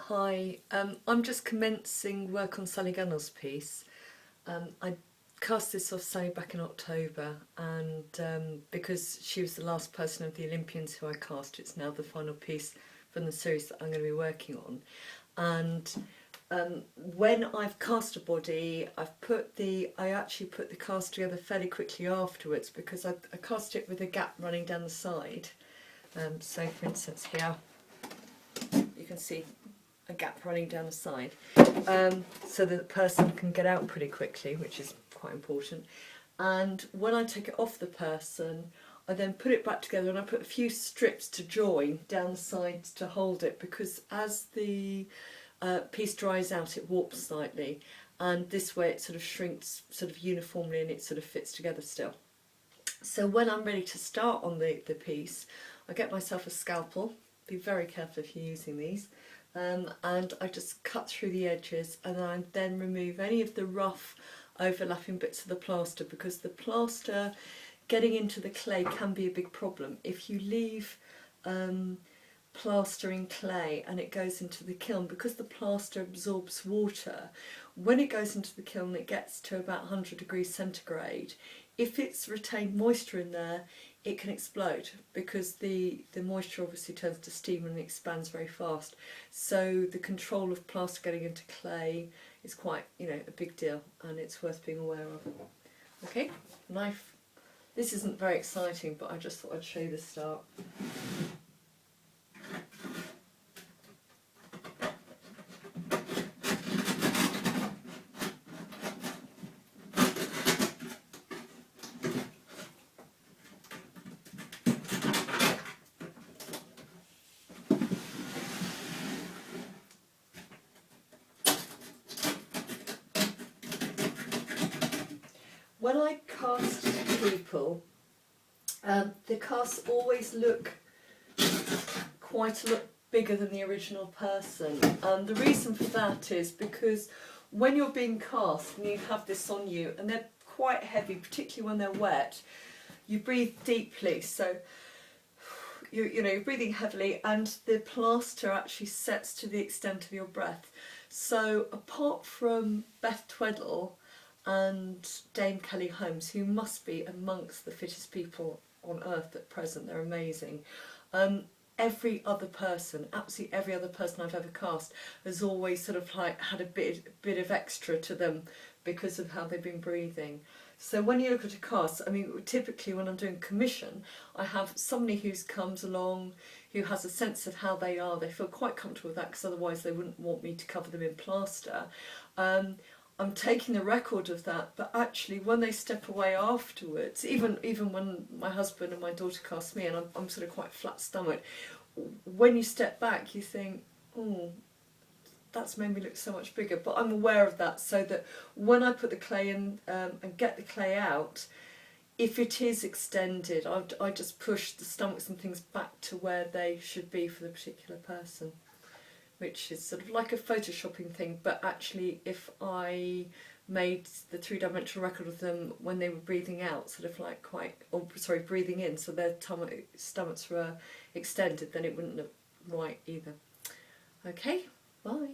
Hi, I'm just commencing work on Sally+Gunnell's piece. I cast this off Sally back in October, and because she was the last person of the Olympians who I cast, it's now the final piece from the series that I'm going to be working on. And when I've cast a body, I actually put the cast together fairly quickly afterwards, because I cast it with a gap running down the side. So for instance here, you can see a gap running down the side, so that the person can get out pretty quickly, which is quite important. And when I take it off the person, I then put it back together and I put a few strips to join down the sides to hold it, because as the piece dries out it warps slightly, and this way it sort of shrinks sort of uniformly and it sort of fits together still. So when I'm ready to start on the piece, I get myself a scalpel. Be very careful if you're using these. And I just cut through the edges, and I then remove any of the rough overlapping bits of the plaster, because the plaster getting into the clay can be a big problem. If you leave plaster in clay and it goes into the kiln, because the plaster absorbs water, when it goes into the kiln it gets to about 100 degrees centigrade. If it's retained moisture in there, it can explode, because the moisture obviously turns to steam and expands very fast. So the control of plaster getting into clay is quite, a big deal, and it's worth being aware of. Okay, knife. This isn't very exciting, but I just thought I'd show you the start. When I cast people, the casts always look quite a lot bigger than the original person. And the reason for that is because when you're being cast and you have this on you, and they're quite heavy, particularly when they're wet, you breathe deeply, so you're breathing heavily, and the plaster actually sets to the extent of your breath. So apart from Beth Tweddle and Dame Kelly Holmes, who must be amongst the fittest people on earth at present, they're amazing. Every other person, absolutely every other person I've ever cast, has always sort of like had a bit of extra to them because of how they've been breathing. So when you look at a cast, I mean, typically when I'm doing commission, I have somebody who comes along who has a sense of how they are. They feel quite comfortable with that, because otherwise they wouldn't want me to cover them in plaster. I'm taking the record of that, but actually when they step away afterwards, even when my husband and my daughter cast me, and I'm sort of quite flat-stomached, when you step back you think, oh, that's made me look so much bigger. But I'm aware of that, so that when I put the clay in and get the clay out, if it is extended, I just push the stomachs and things back to where they should be for the particular person, which is sort of like a photoshopping thing. But actually, if I made the three-dimensional record of them when they were breathing out, sort of like breathing in, so their stomachs were extended, then it wouldn't look right either. Okay, bye.